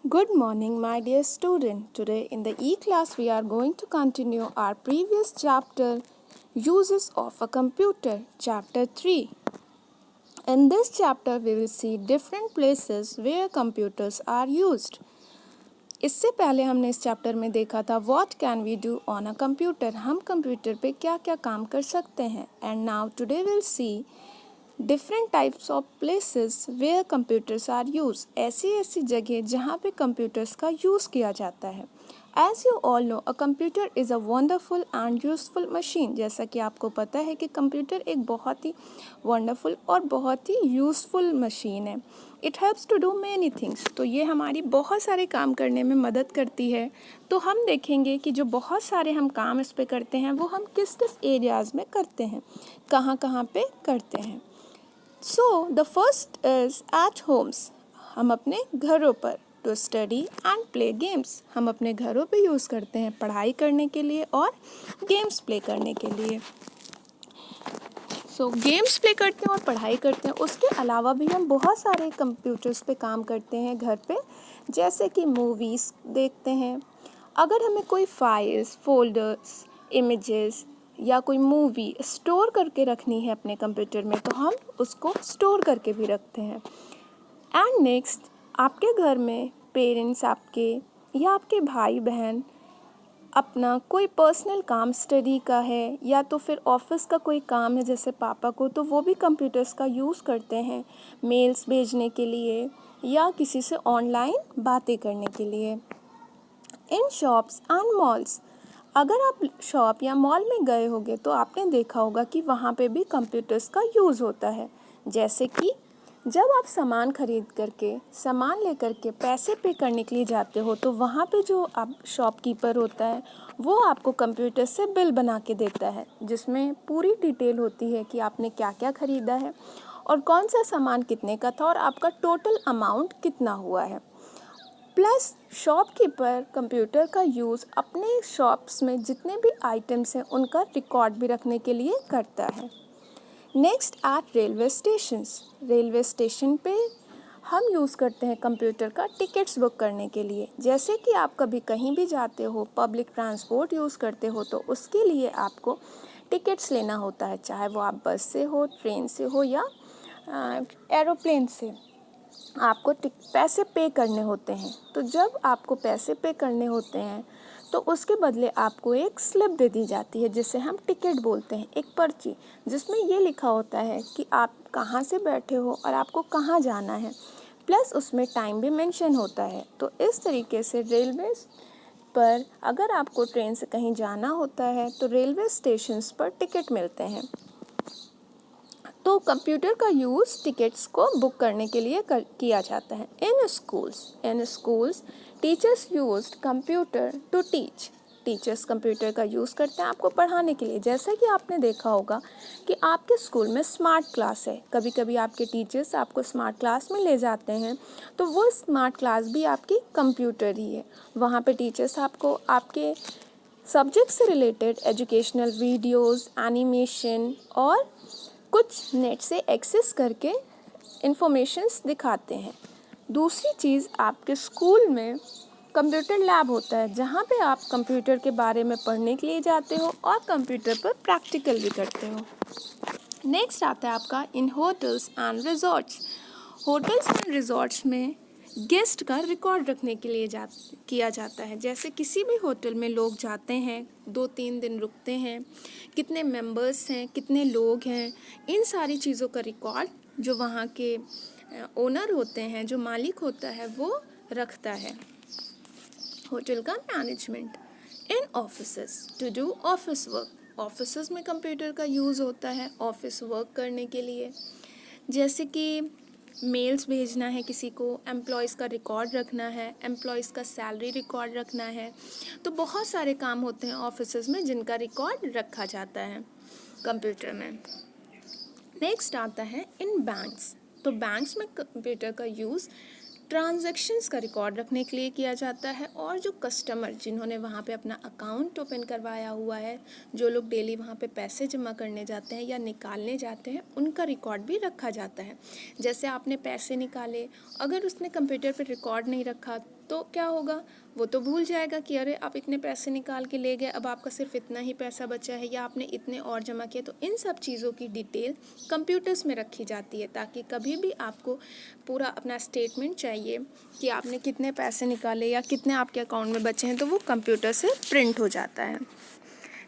Good morning, my dear student. Today in the E-class we are going to continue our previous chapter, Uses of a Computer, Chapter 3. In this chapter we will see different places where computers are used. इससे पहले हमने इस chapter में देखा था What can we do on a computer? हम computer पे क्या क्या काम कर सकते हैं. And now today we'll see different types of places where computers are use. ऐसी जगह जहाँ पे कंप्यूटर्स का यूज़ किया जाता है. As you all know a computer is a wonderful and useful machine. जैसा कि आपको पता है कि कंप्यूटर एक बहुत ही वंडरफुल और बहुत ही यूज़फुल मशीन है. It helps to do many things. तो ये हमारी बहुत सारे काम करने में मदद करती है. तो हम देखेंगे कि जो बहुत सारे हम काम इस पे करते हैं वो हम किस किस एरियाज़ में करते हैं, कहाँ कहाँ पे करते हैं. So the first is at homes. हम अपने घरों पर to study and play games. हम अपने घरों पे यूज़ करते हैं पढ़ाई करने के लिए और गेम्स प्ले करने के लिए. So गेम्स प्ले करते हैं और पढ़ाई करते हैं. उसके अलावा भी हम बहुत सारे कंप्यूटर्स पे काम करते हैं घर पे, जैसे कि मूवीज़ देखते हैं. अगर हमें कोई फाइल्स, फोल्डर्स, इमेजेस या कोई मूवी स्टोर करके रखनी है अपने कंप्यूटर में तो हम उसको स्टोर करके भी रखते हैं. एंड नेक्स्ट, आपके घर में पेरेंट्स आपके या आपके भाई बहन अपना कोई पर्सनल काम स्टडी का है या तो फिर ऑफिस का कोई काम है जैसे पापा को, तो वो भी कंप्यूटर्स का यूज़ करते हैं मेल्स भेजने के लिए या किसी से ऑनलाइन बातें करने के लिए. इन शॉप्स एंड मॉल्स, अगर आप शॉप या मॉल में गए होंगे तो आपने देखा होगा कि वहाँ पे भी कंप्यूटर्स का यूज़ होता है. जैसे कि जब आप सामान खरीद करके सामान लेकर के पैसे पे करने के लिए जाते हो तो वहाँ पे जो आप शॉपकीपर होता है वो आपको कंप्यूटर से बिल बना के देता है, जिसमें पूरी डिटेल होती है कि आपने क्या क्या ख़रीदा है और कौन सा सामान कितने का था और आपका टोटल अमाउंट कितना हुआ है. प्लस शॉपकीपर कंप्यूटर का यूज़ अपने शॉप्स में जितने भी आइटम्स हैं उनका रिकॉर्ड भी रखने के लिए करता है. Next, eight railway stations. Railway station पे हम यूज़ करते हैं कंप्यूटर का टिकट्स बुक करने के लिए. जैसे कि आप कभी कहीं भी जाते हो, पब्लिक ट्रांसपोर्ट यूज़ करते हो तो उसके लिए आपको टिकट्स लेना होता है, चाहे वो आप बस से हो, ट्रेन से हो या एरोप्लेन से. आपको पैसे पे करने होते हैं. तो जब आपको पैसे पे करने होते हैं तो उसके बदले आपको एक स्लिप दे दी जाती है जिसे हम टिकट बोलते हैं, एक पर्ची जिसमें ये लिखा होता है कि आप कहाँ से बैठे हो और आपको कहाँ जाना है. प्लस उसमें टाइम भी मेंशन होता है. तो इस तरीके से रेलवे पर अगर आपको ट्रेन से कहीं जाना होता है तो रेलवे स्टेशंस पर टिकट मिलते हैं. तो कंप्यूटर का यूज़ टिकट्स को बुक करने के लिए किया जाता है. In schools teachers used computer to teach. Teachers computer का यूज़ करते हैं आपको पढ़ाने के लिए. जैसे कि आपने देखा होगा कि आपके स्कूल में स्मार्ट क्लास है. कभी कभी आपके टीचर्स आपको स्मार्ट क्लास में ले जाते हैं तो वो स्मार्ट क्लास भी आपकी कंप्यूटर ही है. वहाँ पे टीचर्स आपको आपके सब्जेक्ट से रिलेटेड एजुकेशनल वीडियोज़, एनिमेशन और कुछ नेट से एक्सेस करके इंफॉर्मेशंस दिखाते हैं. दूसरी चीज़, आपके स्कूल में कंप्यूटर लैब होता है जहाँ पे आप कंप्यूटर के बारे में पढ़ने के लिए जाते हो और कंप्यूटर पर प्रैक्टिकल भी करते हो. नेक्स्ट आता है आपका in hotels and resorts. Hotels and resorts में गेस्ट का रिकॉर्ड रखने के लिए किया जाता है. जैसे किसी भी होटल में लोग जाते हैं, 2-3 दिन रुकते हैं, कितने मेंबर्स हैं, कितने लोग हैं, इन सारी चीज़ों का रिकॉर्ड जो वहाँ के ओनर होते हैं, जो मालिक होता है, वो रखता है. होटल का management. In offices to do office work. Offices में कंप्यूटर का यूज़ होता है ऑफिस वर्क करने के लिए. जैसे कि मेल्स भेजना है किसी को, एम्प्लॉयज़ का रिकॉर्ड रखना है, एम्प्लॉयज़ का सैलरी रिकॉर्ड रखना है. तो बहुत सारे काम होते हैं ऑफिसेस में जिनका रिकॉर्ड रखा जाता है कंप्यूटर में. नेक्स्ट आता है इन बैंक्स. तो बैंक्स में कंप्यूटर का यूज़ ट्रांजैक्शंस का रिकॉर्ड रखने के लिए किया जाता है और जो कस्टमर जिन्होंने वहाँ पे अपना अकाउंट ओपन करवाया हुआ है, जो लोग डेली वहाँ पे पैसे जमा करने जाते हैं या निकालने जाते हैं, उनका रिकॉर्ड भी रखा जाता है. जैसे आपने पैसे निकाले, अगर उसने कंप्यूटर पे रिकॉर्ड नहीं रखा तो क्या होगा, वो तो भूल जाएगा कि अरे आप इतने पैसे निकाल के ले गए, अब आपका सिर्फ इतना ही पैसा बचा है या आपने इतने और जमा किए। तो इन सब चीज़ों की डिटेल कंप्यूटर्स में रखी जाती है, ताकि कभी भी आपको पूरा अपना स्टेटमेंट चाहिए कि आपने कितने पैसे निकाले या कितने आपके अकाउंट में बचे हैं, तो वो कंप्यूटर से प्रिंट हो जाता है।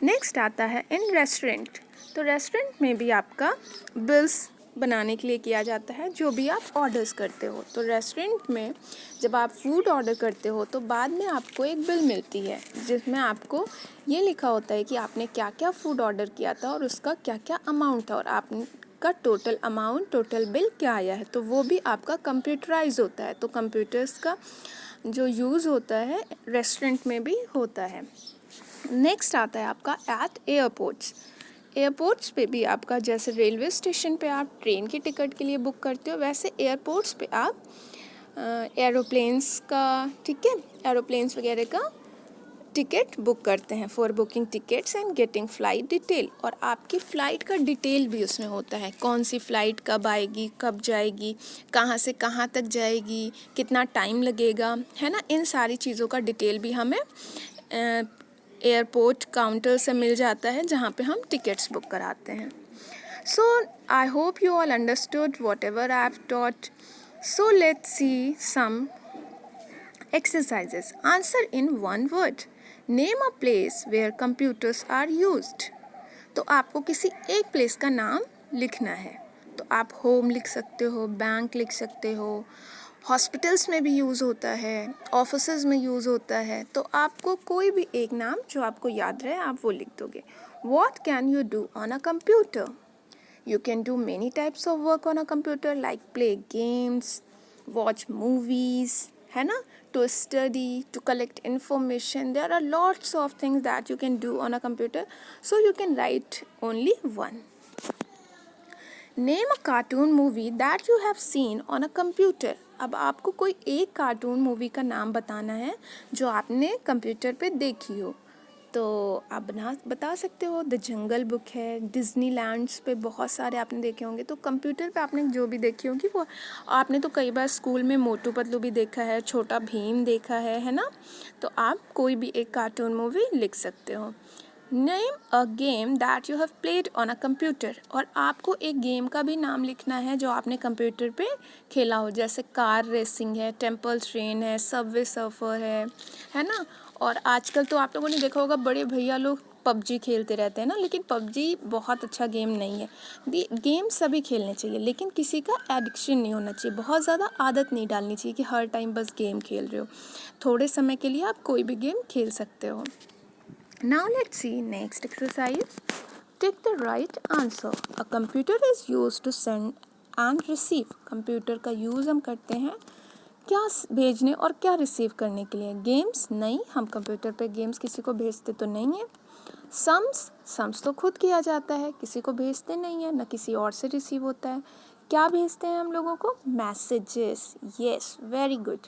नेक्स्ट आता है इन रेस्टोरेंट। तो रेस्टोरेंट में भी आपका बिल्स बनाने के लिए किया जाता है, जो भी आप ऑर्डर्स करते हो। तो रेस्टोरेंट में जब आप फूड ऑर्डर करते हो तो बाद में आपको एक बिल मिलती है, जिसमें आपको ये लिखा होता है कि आपने क्या क्या फूड ऑर्डर किया था और उसका क्या क्या अमाउंट था और आपका टोटल अमाउंट, टोटल बिल क्या आया है। तो वो भी आपका कंप्यूटराइज होता है। तो कंप्यूटर्स का जो यूज़ होता है रेस्टोरेंट में भी होता है। नेक्स्ट आता है आपका एट एयरपोर्ट्स। एयरपोर्ट्स पे भी आपका, जैसे रेलवे स्टेशन पे आप ट्रेन की टिकट के लिए बुक करते हो, वैसे एयरपोर्ट्स पे आप एरोप्लेन्स का, ठीक है, एरोप्लेन्स वगैरह का टिकट बुक करते हैं for booking tickets and getting flight detail. और आपकी फ़्लाइट का डिटेल भी उसमें होता है, कौन सी फ़्लाइट कब आएगी, कब जाएगी, कहाँ से कहाँ तक जाएगी, कितना टाइम लगेगा, है ना। इन सारी चीज़ों का डिटेल भी हमें एयरपोर्ट काउंटर से मिल जाता है, जहाँ पे हम टिकट्स बुक कराते हैं। So I hope you all understood whatever I have taught. So let's see some exercises. Answer in one word. Name a place where computers are used. तो आपको किसी एक प्लेस का नाम लिखना है। तो आप होम लिख सकते हो, बैंक लिख सकते हो, हॉस्पिटल्स में भी यूज़ होता है, ऑफिसेज में यूज़ होता है। तो आपको कोई भी एक नाम जो आपको याद रहे आप वो लिख दोगे। What can you do on a computer? You can do many types of work on a computer like play games, watch movies, है ना, to study, to collect information. There are lots of things that you can do on a computer. So you can write only one. Name a cartoon movie that you have seen on a computer. अब आपको कोई एक cartoon movie का नाम बताना है जो आपने कंप्यूटर पे देखी हो। तो आप बता सकते हो द जंगल बुक है, डिज्नीलैंड्स पे बहुत सारे आपने देखे होंगे। तो कंप्यूटर पे आपने जो भी देखी होगी वो आपने तो कई बार स्कूल में मोटू पतलू भी देखा है, छोटा भीम देखा है ना। तो आप कोई भी एक कार्टून मूवी लिख सकते हो। Name a game that you have played on a computer. और आपको एक गेम का भी नाम लिखना है जो आपने कंप्यूटर पे खेला हो, जैसे कार रेसिंग है, टेम्पल ट्रेन है, सबवे सर्फर है ना। और आजकल तो आप लोगों ने देखा होगा बड़े भैया लोग पबजी खेलते रहते हैं ना, लेकिन पबजी बहुत अच्छा गेम नहीं है। गेम सभी खेलने चाहिए, लेकिन किसी का एडिक्शन नहीं होना चाहिए, बहुत ज़्यादा आदत नहीं डालनी चाहिए कि हर टाइम बस गेम खेल रहे हो। थोड़े समय के लिए आप कोई भी गेम खेल सकते हो। Now let's see next exercise. Take the right answer. A computer is used to send and receive. Computer का यूज़ हम करते हैं क्या भेजने और क्या रिसीव करने के लिए। गेम्स नहीं, हम कंप्यूटर पे गेम्स किसी को भेजते तो नहीं है। सम्स तो खुद किया जाता है, किसी को भेजते नहीं है, न किसी और से रिसीव होता है। क्या भेजते हैं हम लोगों को? मैसेजेस। Yes, very good.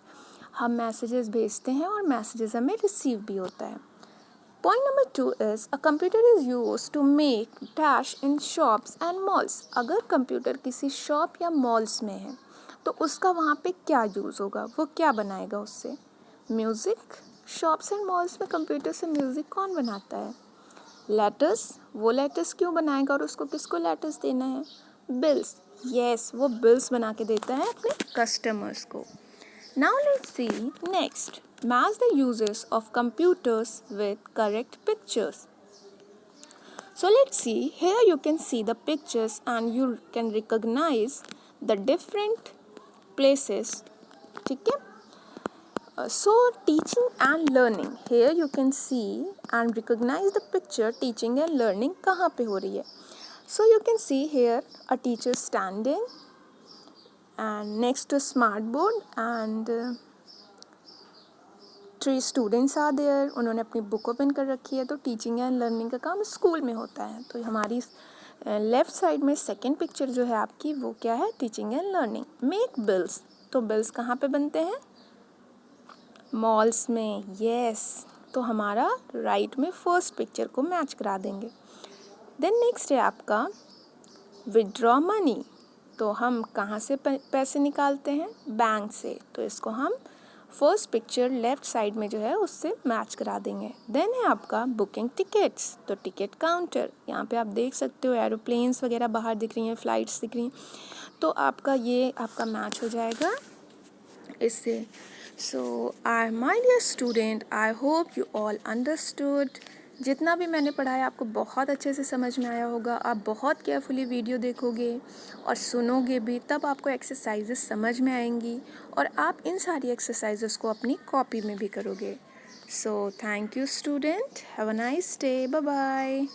हम मैसेजेस भेजते हैं और मैसेजेस हमें रिसीव भी होता है। Point number 2 is a computer is used to make dash in shops and malls. अगर कंप्यूटर किसी शॉप या मॉल्स में है तो उसका वहाँ पे क्या यूज़ होगा, वो क्या बनाएगा उससे? म्यूज़िक। शॉप्स एंड मॉल्स में कंप्यूटर से म्यूज़िक कौन बनाता है? लेटर्स। वो लेटर्स क्यों बनाएगा और उसको किसको लेटर्स देना है? बिल्स। यस, वो बिल्स बना के देता है अपने कस्टमर्स को। Now let's see next. Match the uses of computers with correct pictures. So let's see. Here you can see the pictures and you can recognize the different places. ठीक है? So teaching and learning. Here you can see and recognize the picture. Teaching and learning कहाँ पे हो रही है? So you can see here a teacher standing and next to smart board and 3 students are there. उन्होंने अपनी book open कर रखी है। तो टीचिंग एंड लर्निंग का काम स्कूल में होता है। तो हमारी लेफ़्ट साइड में सेकंड पिक्चर जो है आपकी वो क्या है? Teaching and learning. Make bills. तो बिल्स कहाँ पे बनते हैं? मॉल्स में। यस, तो हमारा राइट में फर्स्ट पिक्चर को मैच करा देंगे। देन नेक्स्ट है आपका विड्रॉ मनी। तो हम कहाँ से पैसे निकालते हैं? बैंक से। तो इसको हम फर्स्ट पिक्चर लेफ़्ट साइड में जो है उससे मैच करा देंगे। देन है आपका बुकिंग टिकट्स, तो टिकट काउंटर, यहाँ पे आप देख सकते हो एरोप्लेन्स वगैरह बाहर दिख रही हैं, फ़्लाइट्स दिख रही हैं, तो आपका ये आपका मैच हो जाएगा इससे। So I my dear student, I hope you all understood. जितना भी मैंने पढ़ाया आपको बहुत अच्छे से समझ में आया होगा। आप बहुत केयरफुली वीडियो देखोगे और सुनोगे भी, तब आपको एक्सरसाइजेस समझ में आएंगी और आप इन सारी एक्सरसाइजेस को अपनी कॉपी में भी करोगे। So thank you student, have a nice day, bye bye.